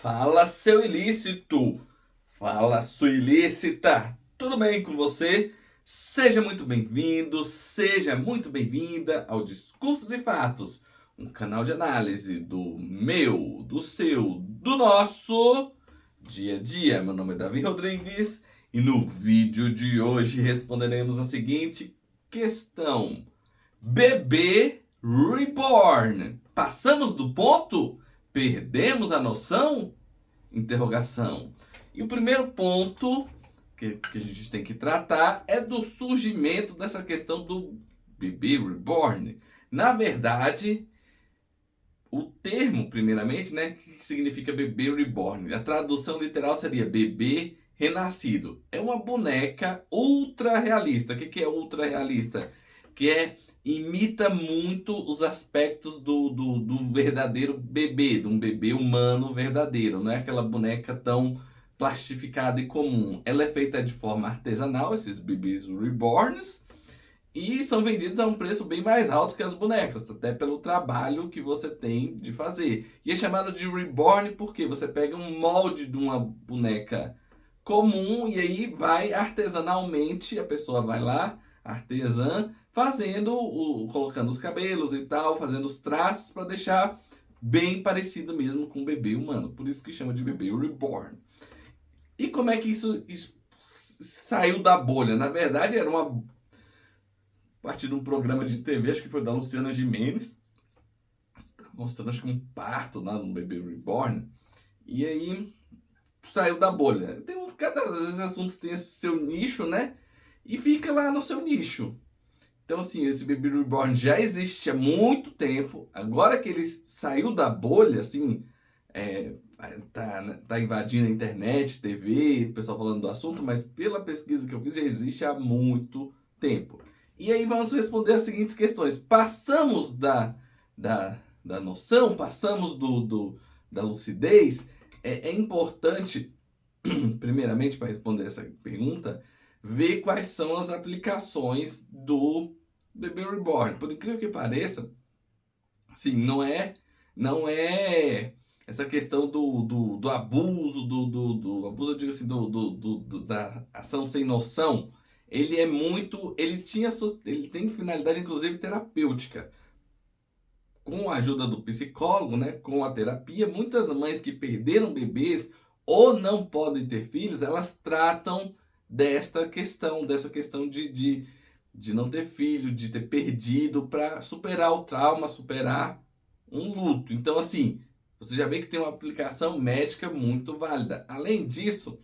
Fala, seu ilícito! Fala, sua ilícita! Tudo bem com você? Seja muito bem-vindo, seja muito bem-vinda ao Discursos e Fatos, um canal de análise do meu, do seu, do nosso dia a dia. Meu nome é Davi Rodrigues e no vídeo de hoje responderemos a seguinte questão: Bebê Reborn. Passamos do ponto? Perdemos a noção? Interrogação. E o primeiro ponto que a gente tem que tratar é do surgimento dessa questão do bebê reborn. Na verdade, o termo, primeiramente, né, que significa bebê reborn? A tradução literal seria bebê renascido. É uma boneca ultra realista. O que é ultra realista? Imita muito os aspectos do verdadeiro bebê, de um bebê humano verdadeiro. Não é aquela boneca tão plastificada e comum. Ela é feita de forma artesanal, esses bebês reborns, e são vendidos a um preço bem mais alto que as bonecas, até pelo trabalho que você tem de fazer. E é chamado de reborn porque você pega um molde de uma boneca comum e aí vai artesanalmente, a pessoa vai lá, artesã, colocando os cabelos e tal, fazendo os traços para deixar bem parecido mesmo com o bebê humano. Por isso que chama de bebê reborn. E como é que isso saiu da bolha? Na verdade, era uma a partir de um programa de TV, acho que foi da Luciana Gimenez, mostrando acho que um parto lá no bebê reborn. E aí saiu da bolha. Cada desses assuntos tem seu nicho, né? E fica lá no seu nicho. Então, assim, esse Baby Reborn já existe há muito tempo. Agora que ele saiu da bolha, assim, tá invadindo a internet, TV, o pessoal falando do assunto, mas pela pesquisa que eu fiz, já existe há muito tempo. E aí vamos responder as seguintes questões. Passamos da noção, passamos da lucidez. É importante, primeiramente, para responder essa pergunta, ver quais são as aplicações do bebê reborn. Por incrível que pareça, sim, não é essa questão do abuso, do abuso, eu digo assim, da ação sem noção. Ele tem finalidade, inclusive, terapêutica. Com a ajuda do psicólogo, né, com a terapia, muitas mães que perderam bebês ou não podem ter filhos, elas tratam dessa questão de não ter filho, de ter perdido, para superar o trauma, superar um luto. Então, assim, você já vê que tem uma aplicação médica muito válida. Além disso,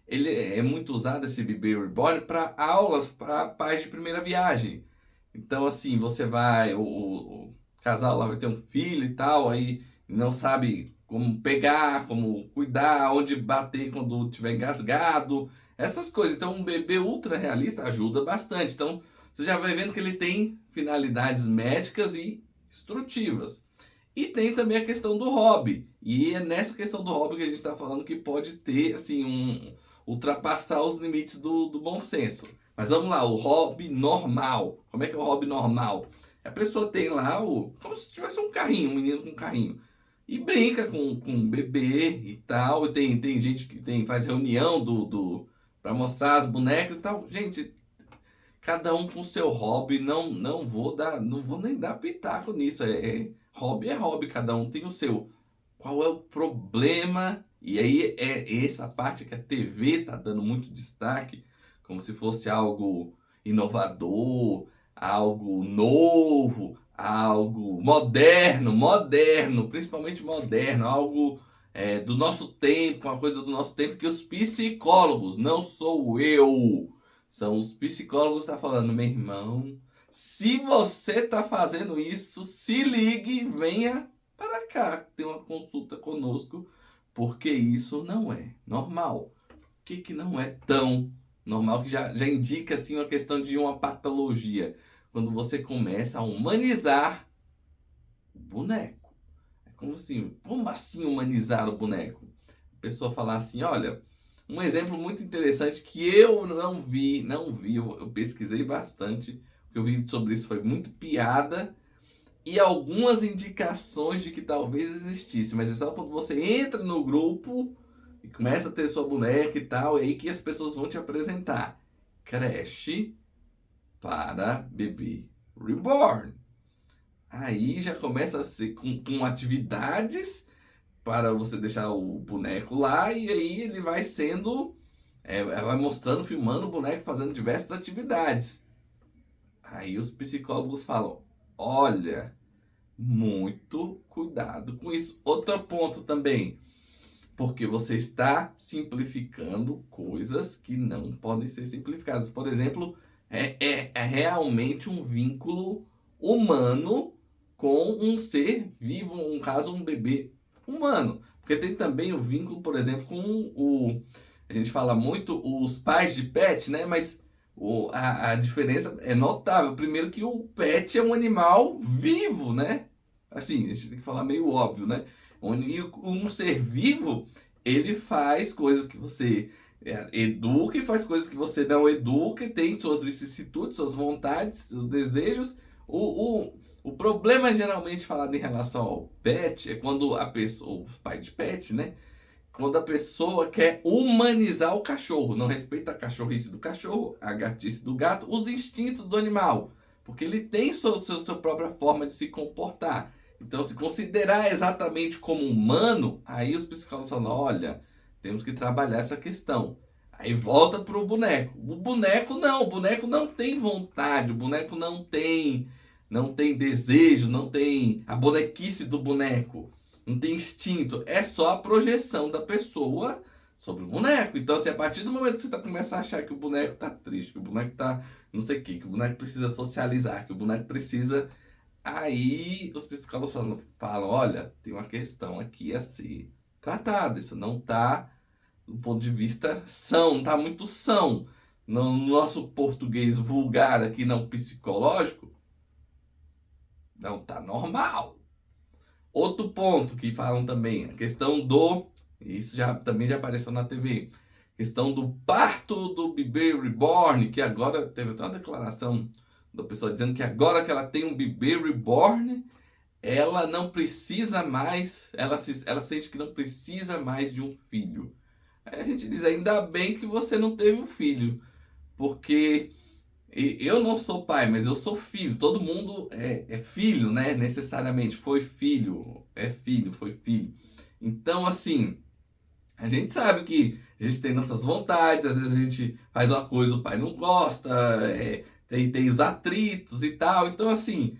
ele é muito usado, esse bebê reborn, para aulas para pais de primeira viagem. Então, assim, o casal lá vai ter um filho e tal, aí não sabe como pegar, como cuidar, onde bater quando tiver engasgado, essas coisas. Então, um bebê ultra realista ajuda bastante. Então, você já vai vendo que ele tem finalidades médicas e instrutivas. E tem também a questão do hobby. E é nessa questão do hobby que a gente está falando que pode ter, assim, ultrapassar os limites do bom senso. Mas vamos lá, o hobby normal. Como é que é o hobby normal? A pessoa tem lá como se tivesse um carrinho, um menino com um carrinho. E brinca com um bebê e tal. E tem gente que faz reunião para mostrar as bonecas e tal. Gente, cada um com seu hobby. Não vou nem dar pitaco nisso. Hobby é hobby, cada um tem o seu. Qual é o problema? E aí é essa parte que a TV tá dando muito destaque, como se fosse algo inovador, algo novo, algo moderno, principalmente moderno, algo do nosso tempo, uma coisa do nosso tempo que os psicólogos, não sou eu, são os psicólogos que estão falando, meu irmão, se você tá fazendo isso, se ligue, venha para cá, ter uma consulta conosco, porque isso não é normal. O que não é tão normal, que já indica assim uma questão de uma patologia, quando você começa a humanizar o boneco. Como assim humanizar o boneco? A pessoa falar assim, olha, um exemplo muito interessante que eu não vi, eu pesquisei bastante, o que eu vi sobre isso foi muito piada, e algumas indicações de que talvez existisse, mas é só quando você entra no grupo e começa a ter sua boneca e tal, é aí que as pessoas vão te apresentar. Creche para bebê reborn. Aí já começa a ser com atividades para você deixar o boneco lá, e aí ele vai sendo, vai mostrando, filmando o boneco fazendo diversas atividades. Aí os psicólogos falam: olha, muito cuidado com isso. Outro ponto também, porque você está simplificando coisas que não podem ser simplificadas. Por exemplo, é realmente um vínculo humano com um ser vivo, um caso, um bebê humano. Porque tem também o vínculo, por exemplo, com o. A gente fala muito os pais de pet, né? Mas a diferença é notável. Primeiro que o pet é um animal vivo, né? Assim, a gente tem que falar meio óbvio, né? Um ser vivo, ele faz coisas que você educa e faz coisas que você não educa e tem suas vicissitudes, suas vontades, seus desejos. O problema geralmente falado em relação ao pet é quando a pessoa, o pai de pet, né? Quando a pessoa quer humanizar o cachorro, não respeita a cachorrice do cachorro, a gatice do gato, os instintos do animal, porque ele tem sua própria forma de se comportar. Então, se considerar exatamente como humano, aí os psicólogos falam: olha, temos que trabalhar essa questão. Aí volta para o boneco. O boneco não tem vontade, o boneco não tem desejo, não tem a bonequice do boneco. Não tem instinto, é só a projeção da pessoa sobre o boneco. Então, assim, a partir do momento que você começa a achar que o boneco tá triste, que o boneco tá não sei o que o boneco precisa socializar, que o boneco precisa. Aí os psicólogos falam: olha, tem uma questão aqui a ser tratada. Isso não tá do ponto de vista são, não tá muito são. No nosso português vulgar aqui, não psicológico, não tá normal. Outro ponto que falam também, a questão do, isso já também já apareceu na TV, questão do parto do bebê reborn, que agora teve até uma declaração da pessoa dizendo que agora que ela tem um bebê reborn, ela não precisa mais, ela sente que não precisa mais de um filho. Aí a gente diz: ainda bem que você não teve um filho, porque eu não sou pai, mas eu sou filho. Todo mundo é filho, né? Necessariamente. Foi filho. É filho, foi filho. Então, assim, a gente sabe que a gente tem nossas vontades. Às vezes a gente faz uma coisa, o pai não gosta. Tem os atritos e tal. Então, assim,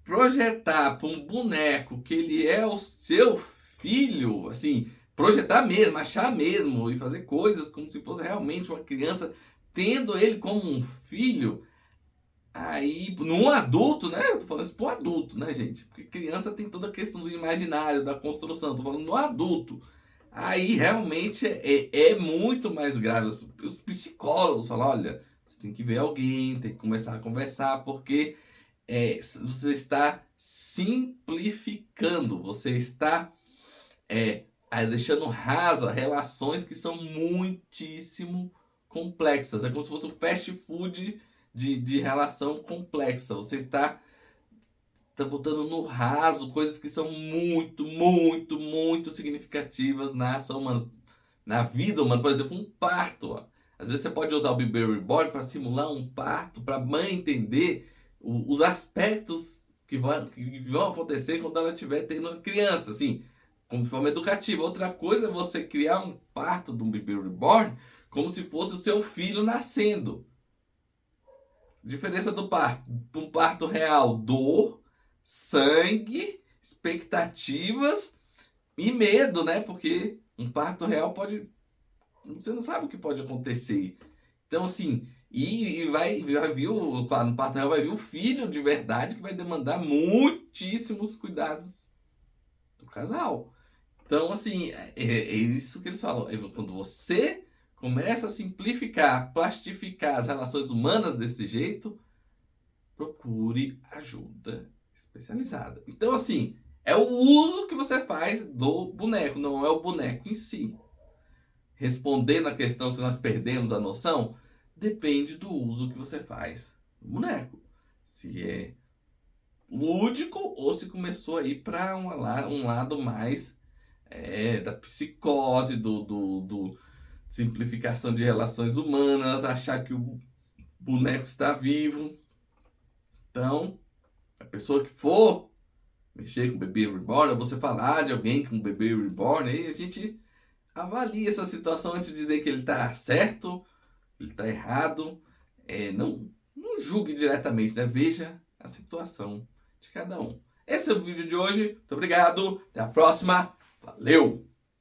projetar para um boneco que ele é o seu filho, assim, projetar mesmo, achar mesmo e fazer coisas como se fosse realmente uma criança, tendo ele como um filho. Aí, num adulto, né? Eu tô falando isso pro adulto, né, gente? Porque criança tem toda a questão do imaginário, da construção. Tô falando no adulto. Aí, realmente, é muito mais grave. Os psicólogos falam: olha, você tem que ver alguém, tem que começar a conversar, porque você está simplificando, você está deixando rasa relações que são muitíssimo complexas. É como se fosse um fast food de relação complexa. Você está botando no raso coisas que são muito, muito, muito significativas na ação humana, na vida humana. Por exemplo, um parto. Ó. Às vezes você pode usar o bebê reborn para simular um parto, para a mãe entender os aspectos que vão acontecer quando ela estiver tendo uma criança, assim, como forma educativa. Outra coisa é você criar um parto de um bebê reborn como se fosse o seu filho nascendo. Diferença do parto para um parto real: dor, sangue, expectativas e medo, né? Porque um parto real pode. Você não sabe o que pode acontecer. Então, assim, e vai vir no parto real vai vir o filho de verdade que vai demandar muitíssimos cuidados do casal. Então, assim, é isso que eles falam. Quando você começa a simplificar, plastificar as relações humanas desse jeito, procure ajuda especializada. Então, assim, é o uso que você faz do boneco, não é o boneco em si. Respondendo a questão se nós perdemos a noção, depende do uso que você faz do boneco. Se é lúdico ou se começou a ir para um lado mais da psicose, do simplificação de relações humanas, achar que o boneco está vivo. Então, a pessoa que for mexer com o bebê reborn, ou você falar de alguém com o bebê reborn, aí a gente avalia essa situação antes de dizer que ele está certo, ele está errado. Não julgue diretamente, né? Veja a situação de cada um. Esse é o vídeo de hoje. Muito obrigado. Até a próxima. Valeu!